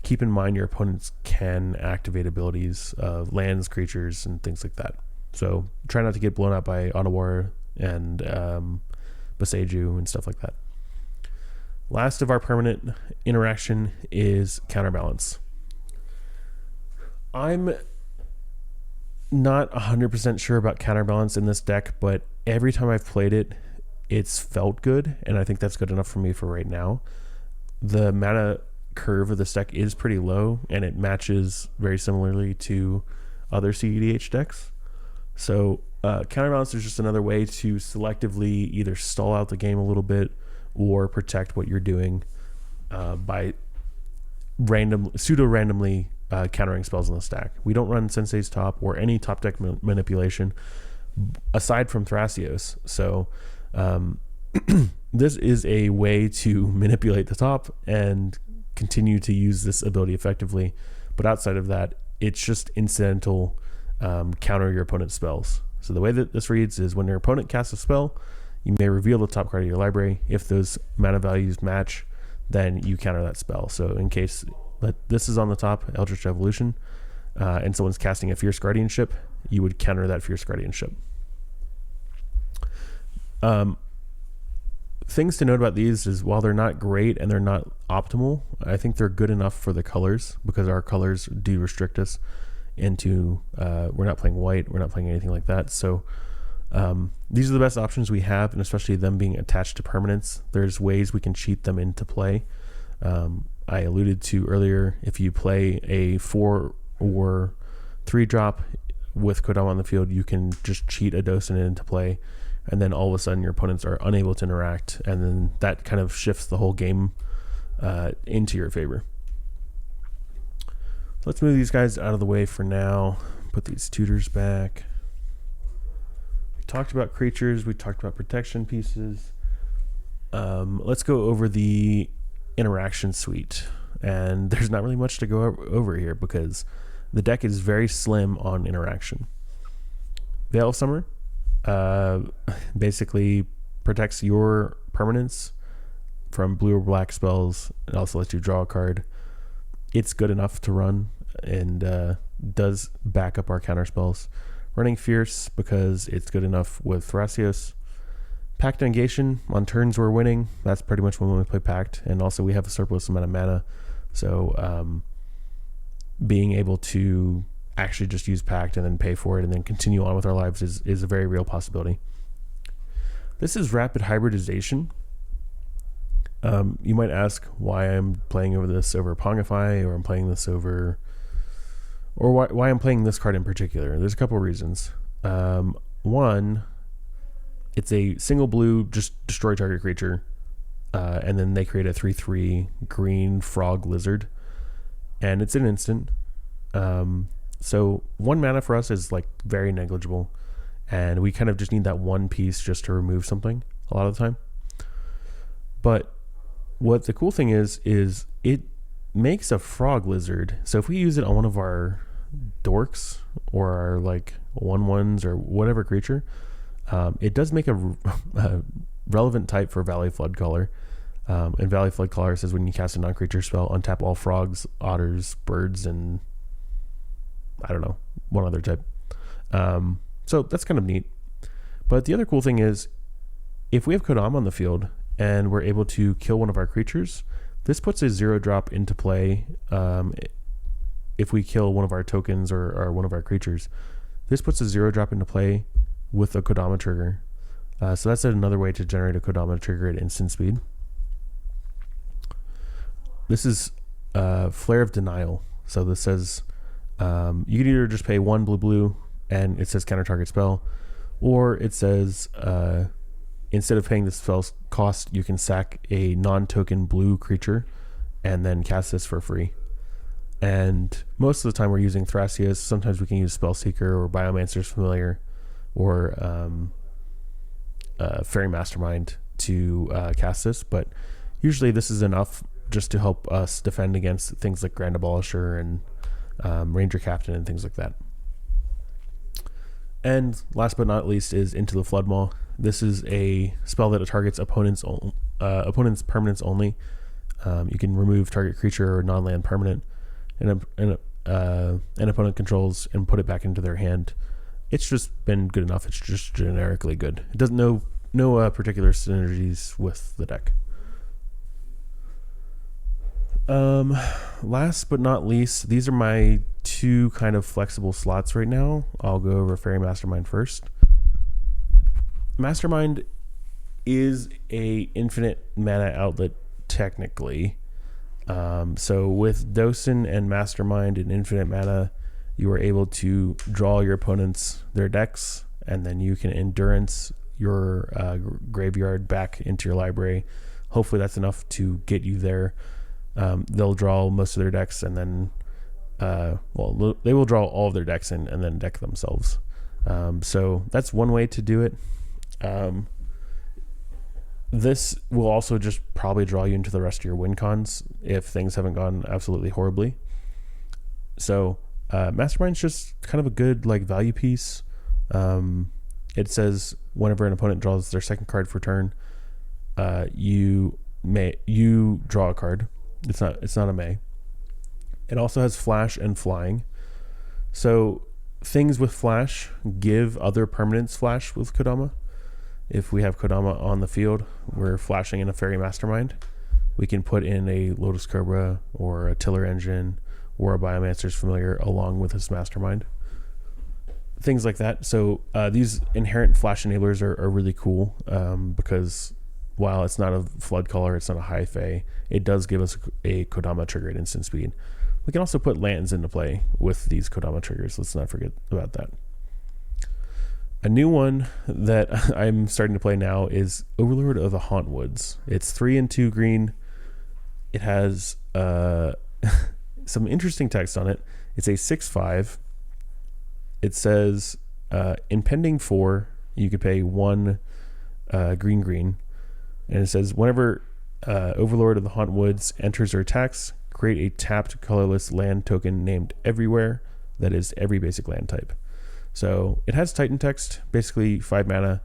Keep in mind your opponents can activate abilities of lands, creatures, and things like that. So try not to get blown out by Otawara and Boseiju and stuff like that. Last of our permanent interaction is Counterbalance. I'm not 100% sure about Counterbalance in this deck, but every time I've played it, it's felt good, and I think that's good enough for me for right now. The mana curve of this deck is pretty low, and it matches very similarly to other cEDH decks. So Counterbalance is just another way to selectively either stall out the game a little bit or protect what you're doing by pseudo-randomly countering spells on the stack. We don't run Sensei's Top or any top deck manipulation aside from Thrasios. So this is a way to manipulate the top and continue to use this ability effectively. But outside of that, it's just incidental counter your opponent's spells. So the way that this reads is when your opponent casts a spell, you may reveal the top card of your library. If those mana values match, then you counter that spell. So in case this is on the top, Eldritch Evolution, and someone's casting a Fierce Guardianship, you would counter that Fierce Guardianship. Things to note about these is while they're not great and they're not optimal, I think they're good enough for the colors, because our colors do restrict us into we're not playing white, we're not playing anything like that. So these are the best options we have, and especially them being attached to permanents. There's ways we can cheat them into play. I alluded to earlier, if you play a 4 or 3 drop with Kodama on the field, you can just cheat a Docent into play, and then all of a sudden your opponents are unable to interact, and then that kind of shifts the whole game into your favor. Let's move these guys out of the way for now. Put these tutors back. We talked about creatures. We talked about protection pieces. Let's go over the interaction suite. And there's not really much to go over here because the deck is very slim on interaction. Veil of Summer basically protects your permanents from blue or black spells. It also lets you draw a card. It's good enough to run and does back up our counter spells. Running Fierce because it's good enough with Thrasios. Pact Negation, on turns we're winning. That's pretty much when we play Pact. And also we have a surplus amount of mana. So being able to actually just use Pact and then pay for it and then continue on with our lives is a very real possibility. This is Rapid Hybridization. You might ask why I'm playing over this over Pongify, or I'm playing this over, or why I'm playing this card in particular. There's a couple of reasons. One, it's a single blue, just destroy target creature, and then they create a 3/3 green frog lizard, and it's an instant. So 1 mana for us is like very negligible, and we kind of just need that one piece just to remove something a lot of the time. But what the cool thing is it makes a frog lizard. So if we use it on one of our dorks or our like 1/1s or whatever creature, it does make a relevant type for Valley Floodcaller. And Valley Floodcaller says when you cast a non-creature spell, untap all frogs, otters, birds, and I don't know, one other type. So that's kind of neat. But the other cool thing is if we have Kodama on the field and we're able to kill one of our creatures, this puts a 0-drop into play. If we kill one of our tokens or one of our creatures, this puts a 0-drop into play with a Kodama trigger. So that's another way to generate a Kodama trigger at instant speed. This is Flare of Denial. So this says you can either just pay 1 blue and it says counter target spell, or it says instead of paying the spell's cost, you can sack a non-token blue creature and then cast this for free. And most of the time we're using Thrasios. Sometimes we can use Spellseeker or Biomancer's Familiar or Fairy Mastermind to cast this, but usually this is enough just to help us defend against things like Grand Abolisher and Ranger Captain and things like that. And last but not least is Into the Floodmaw. This is a spell that targets opponent's permanents only. You can remove target creature or non-land permanent and an opponent controls and put it back into their hand. It's just been good enough. It's just generically good. It doesn't no particular synergies with the deck. Last but not least, these are my 2 kind of flexible slots right now. I'll go over Fairy Mastermind first. Mastermind is a infinite mana outlet technically. So with Docent and Mastermind and infinite mana, you are able to draw your opponents their decks and then you can endurance your graveyard back into your library. Hopefully that's enough to get you there. They'll draw most of their decks, and then they will draw all of their decks and then deck themselves. So that's one way to do it. This will also just probably draw you into the rest of your win cons if things haven't gone absolutely horribly. So Mastermind's just kind of a good like value piece. It says whenever an opponent draws their second card for turn, you draw a card. It's not a may. It also has flash and flying. So things with flash give other permanents flash with Kodama. If we have Kodama on the field, we're flashing in a Fairy Mastermind. We can put in a Lotus Cobra or a Tiller Engine or a Biomancer's Familiar along with his Mastermind. Things like that. So these inherent flash enablers are really cool because while it's not a flood color, it's not a high fae, it does give us a Kodama trigger at instant speed. We can also put lands into play with these Kodama triggers. Let's not forget about that. A new one that I'm starting to play now is Overlord of the Hauntwoods. It's 3 and 2 green. It has some interesting text on it. It's a 6/5. It says impending 4. You could pay 1 green, and it says whenever Overlord of the Hauntwoods enters or attacks, create a tapped colorless land token named Everywhere that is every basic land type. So it has Titan text, basically 5 mana.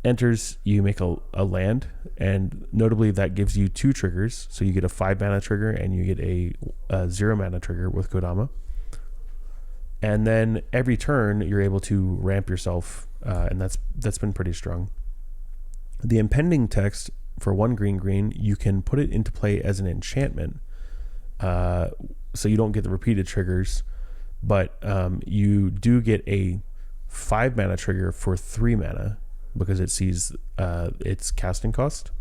Enters, you make a land, and notably that gives you 2 triggers. So you get a 5 mana trigger and you get a 0 mana trigger with Kodama. And then every turn you're able to ramp yourself, and that's been pretty strong. The impending text for 1 green, you can put it into play as an enchantment, so you don't get the repeated triggers. But you do get a 5 mana trigger for 3 mana because it sees its casting cost,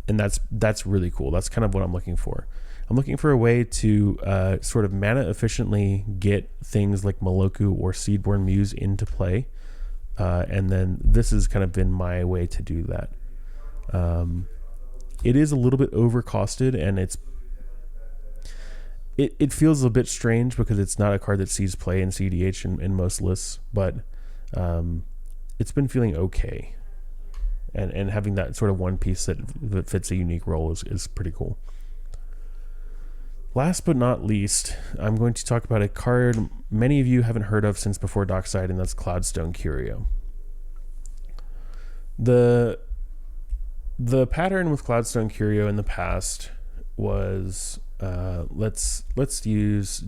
and that's really cool. That's kind of what I'm looking for. I'm looking for a way to sort of mana efficiently get things like Moloku or Seedborn Muse into play, and then this has kind of been my way to do that. It is a little bit overcosted, and it feels a bit strange because it's not a card that sees play in cEDH in most lists, but it's been feeling okay. And having that sort of one piece that fits a unique role is pretty cool. Last but not least, I'm going to talk about a card many of you haven't heard of since before Dockside, and that's Cloudstone Curio. The pattern with Cloudstone Curio in the past was let's use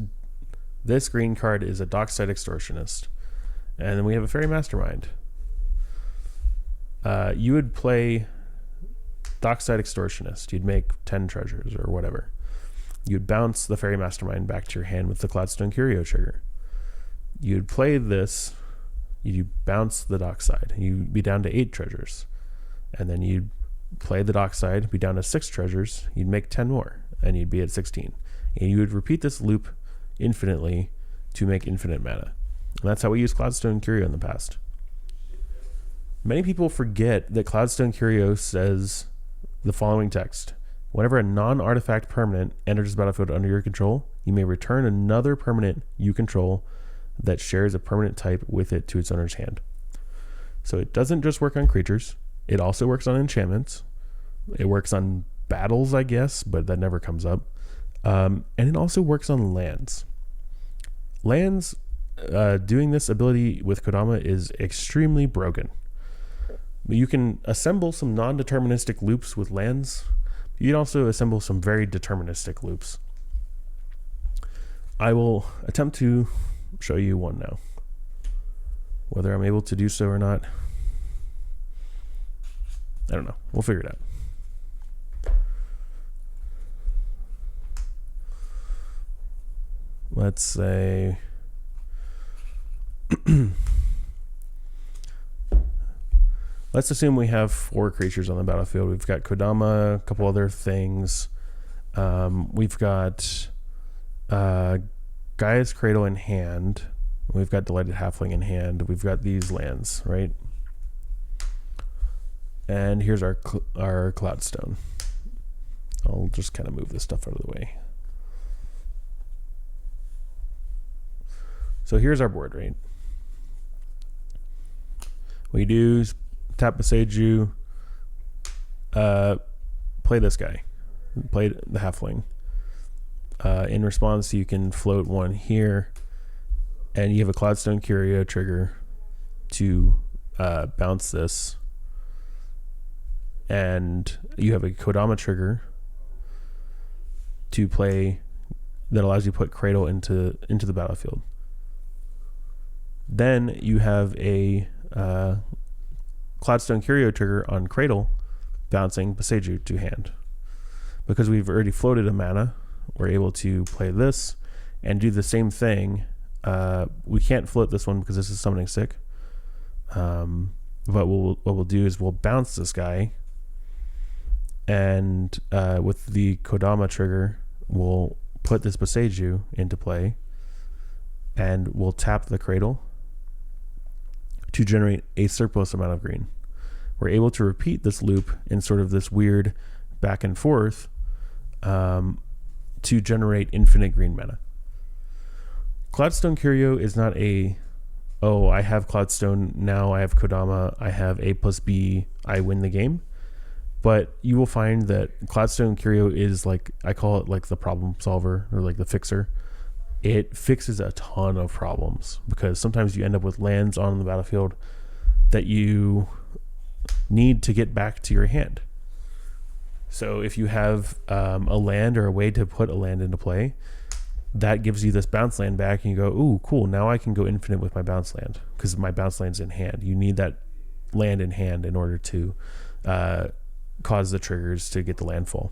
this green card is a Dockside Extortionist, and then we have a Fairy Mastermind. You would play Dockside Extortionist. You'd make 10 treasures or whatever. You'd bounce the Fairy Mastermind back to your hand with the Cloudstone Curio trigger. You'd play this. You bounce the Dockside. You'd be down to 8 treasures, and then you'd play the Dockside, be down to 6 treasures. You'd make 10 more, and you'd be at 16. And you would repeat this loop infinitely to make infinite mana. And that's how we used Cloudstone Curio in the past. Many people forget that Cloudstone Curio says the following text: whenever a non-artifact permanent enters the battlefield under your control, you may return another permanent you control that shares a permanent type with it to its owner's hand. So it doesn't just work on creatures. It also works on enchantments. It works on battles, I guess, but that never comes up. And it also works on lands. Lands, doing this ability with Kodama is extremely broken. You can assemble some non-deterministic loops with lands. You can also assemble some very deterministic loops. I will attempt to show you one now. Whether I'm able to do so or not, I don't know. We'll figure it out. Let's say let's assume we have 4 creatures on the battlefield. We've got Kodama, a couple other things. We've got Gaia's Cradle in hand, We've got Delighted Halfling in hand. We've got these lands, right? And here's our Cloudstone. I'll just kind of move this stuff out of the way. So here's our board, right? We do tap Beseju, play this guy, play the Halfling. In response, you can float one here, and you have a Cloudstone Curio trigger to bounce this, and you have a Kodama trigger to play that allows you to put Cradle into the battlefield. Then you have a Cloudstone Curio trigger on Cradle, bouncing Beseju to hand. Because we've already floated a mana, we're able to play this and do the same thing. We can't float this one because this is summoning sick. But what we'll do is we'll bounce this guy, and with the Kodama trigger, we'll put this Beseju into play, and we'll tap the Cradle to generate a surplus amount of green. We're able to repeat this loop in sort of this weird back and forth to generate infinite green mana. Cloudstone Curio is not a, oh, I have Cloudstone, now I have Kodama, I have A plus B, I win the game. But you will find that Cloudstone Curio is like, I call it like the problem solver, or like the fixer. It fixes a ton of problems, because sometimes you end up with lands on the battlefield that you need to get back to your hand. So if you have a land or a way to put a land into play, that gives you this bounce land back, and you go, ooh, cool, now I can go infinite with my bounce land, because my bounce land's in hand. You need that land in hand in order to cause the triggers to get the landfall.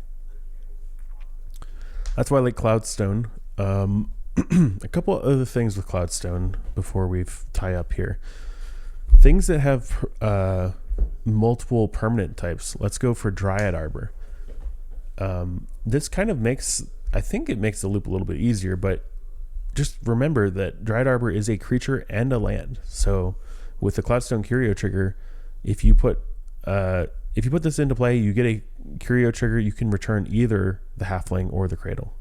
That's why I like Cloudstone. A couple of other things with Cloudstone before we tie up here. Things that have multiple permanent types. Let's go for Dryad Arbor. This kind of makes, I think it makes the loop a little bit easier, but just remember that Dryad Arbor is a creature and a land. So with the Cloudstone Curio trigger, if you put this into play, you get a Curio trigger, you can return either the Halfling or the Cradle.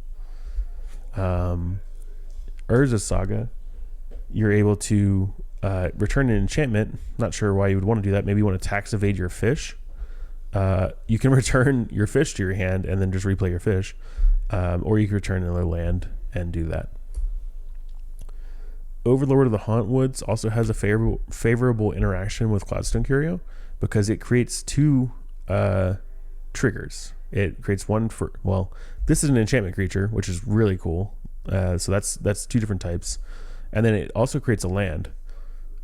Urza's Saga, you're able to return an enchantment. Not sure why you would want to do that. Maybe you want to tax evade your fish. You can return your fish to your hand and then just replay your fish. Or you can return another land and do that. Overlord of the Hauntwoods also has a favorable interaction with Cloudstone Curio, because it creates two triggers. It creates one for, well, this is an enchantment creature, which is really cool. So that's two different types. And then it also creates a land.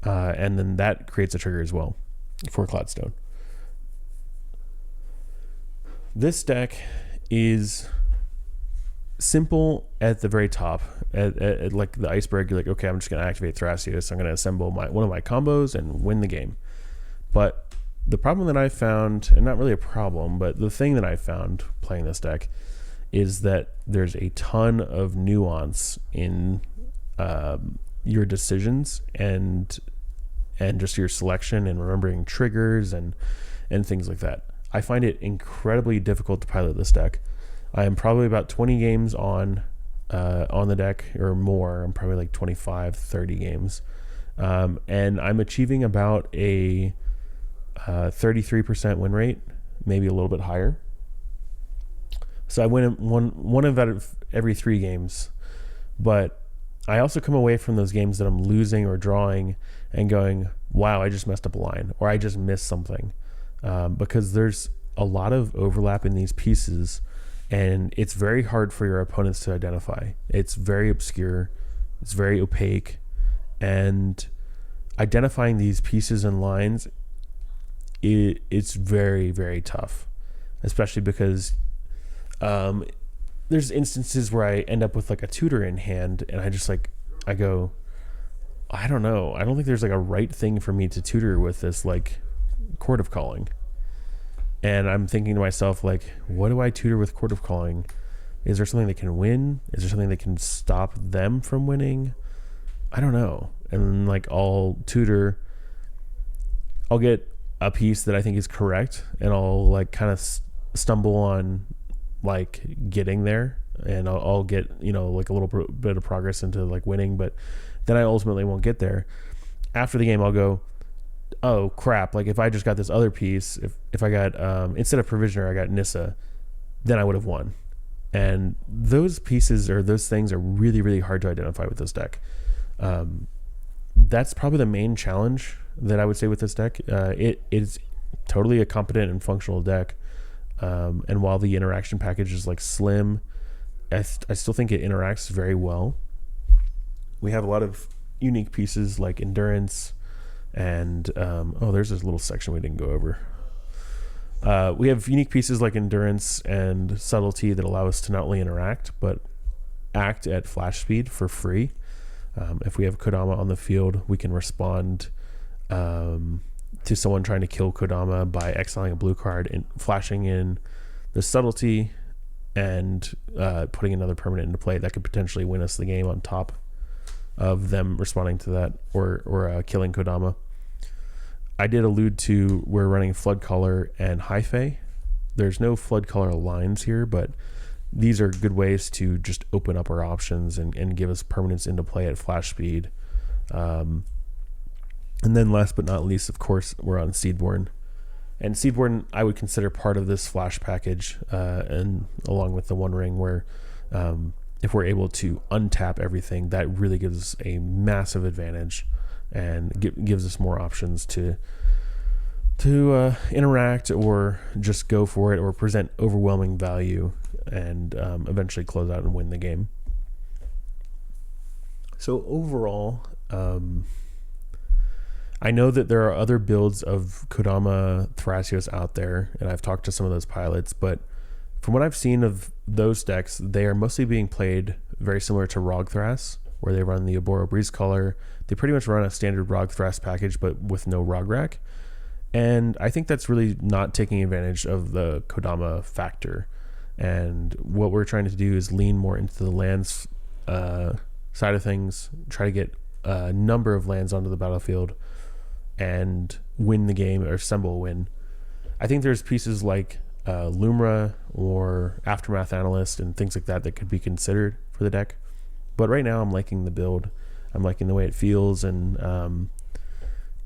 And then that creates a trigger as well for Cloudstone. This deck is simple at the very top. At like the iceberg, you're like, okay, I'm just going to activate Thrasios. I'm going to assemble one of my combos and win the game. But the problem that I found, and not really a problem, but the thing that I found playing this deck is that there's a ton of nuance in your decisions and just your selection and remembering triggers and things like that. I find it incredibly difficult to pilot this deck. I am probably about 20 games on the deck or more. I'm probably like 25, 30 games. And I'm achieving about a 33% win rate, maybe a little bit higher. So I win one out of every 3 games. But I also come away from those games that I'm losing or drawing and going, wow, I just messed up a line, or I just missed something. Because there's a lot of overlap in these pieces, and it's very hard for your opponents to identify. It's very obscure, it's very opaque, and identifying these pieces and lines, it's very, very tough, especially because there's instances where I end up with like a tutor in hand, and I go, I don't know. I don't think there's like a right thing for me to tutor with this like Court of Calling. And I'm thinking to myself, like, what do I tutor with Court of Calling? Is there something that can win? Is there something that can stop them from winning? I don't know. and like I'll tutor. I'll get a piece that I think is correct, and I'll like kind of stumble on like getting there, and I'll get, you know, like a little bit of progress into like winning, but then I ultimately won't get there. After the game, I'll go, oh crap, like if I just got this other piece, if I got instead of Provisioner I got Nissa, then I would have won. And those pieces or those things are really, really hard to identify with this deck. That's probably the main challenge that I would say with this deck. It is totally a competent and functional deck, and while the interaction package is like slim, I still think it interacts very well. We have a lot of unique pieces like Endurance, and there's this little section we didn't go over. We have unique pieces like Endurance and Subtlety that allow us to not only interact but act at flash speed for free. If we have Kodama on the field, we can respond to someone trying to kill Kodama by exiling a blue card and flashing in the Subtlety and putting another permanent into play that could potentially win us the game on top of them responding to that or killing Kodama. I did allude to we're running Flood Color and Hi-Fi. There's no Flood Color lines here, but these are good ways to just open up our options and give us permanents into play at flash speed. And then last but not least, of course, we're on Seedborn. And Seedborn I would consider part of this flash package, and along with the One Ring, where if we're able to untap everything, that really gives us a massive advantage and gives us more options to interact or just go for it or present overwhelming value and eventually close out and win the game. So overall, I know that there are other builds of Kodama Thrasios out there, and I've talked to some of those pilots, but from what I've seen of those decks, they are mostly being played very similar to Rog Thras, where they run the Oboro Breeze Color. They pretty much run a standard Rog Thras package, but with no Rog Rack. And I think that's really not taking advantage of the Kodama factor. And what we're trying to do is lean more into the lands side of things, try to get a number of lands onto the battlefield and win the game or assemble a win. I think there's pieces like Lumra or Aftermath Analyst and things like that that could be considered for the deck. But right now I'm liking the build. I'm liking the way it feels, and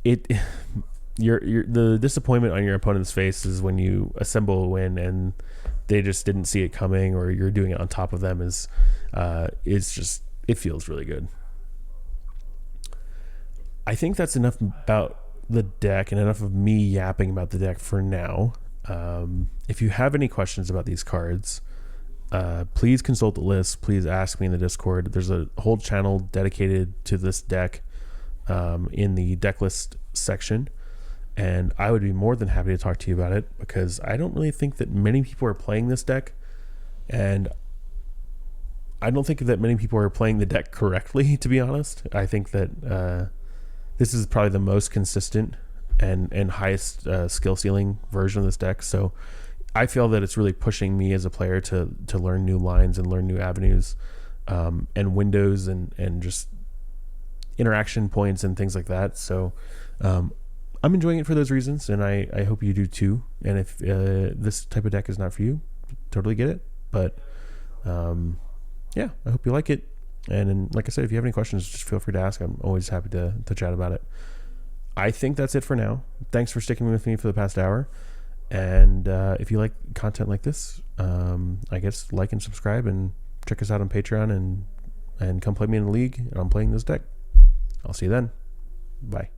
the disappointment on your opponent's face is when you assemble a win and they just didn't see it coming, or you're doing it on top of them. It feels really good. I think that's enough about the deck and enough of me yapping about the deck for now. If you have any questions about these cards, please consult the list. Please ask me in the Discord. There's a whole channel dedicated to this deck in the deck list section, and I would be more than happy to talk to you about it, because I don't really think that many people are playing this deck, and I don't think that many people are playing the deck correctly, to be honest. I think that this is probably the most consistent and highest skill ceiling version of this deck, so I feel that it's really pushing me as a player to learn new lines and learn new avenues and windows and just interaction points and things like that. So I'm enjoying it for those reasons, and I hope you do too. And if this type of deck is not for you, totally get it. But yeah, I hope you like it. And then, like I said, if you have any questions, just feel free to ask. I'm always happy to chat about it. I think that's it for now. Thanks for sticking with me for the past hour. And if you like content like this, I guess like and subscribe and check us out on Patreon and come play me in the league. And I'm playing this deck. I'll see you then. Bye.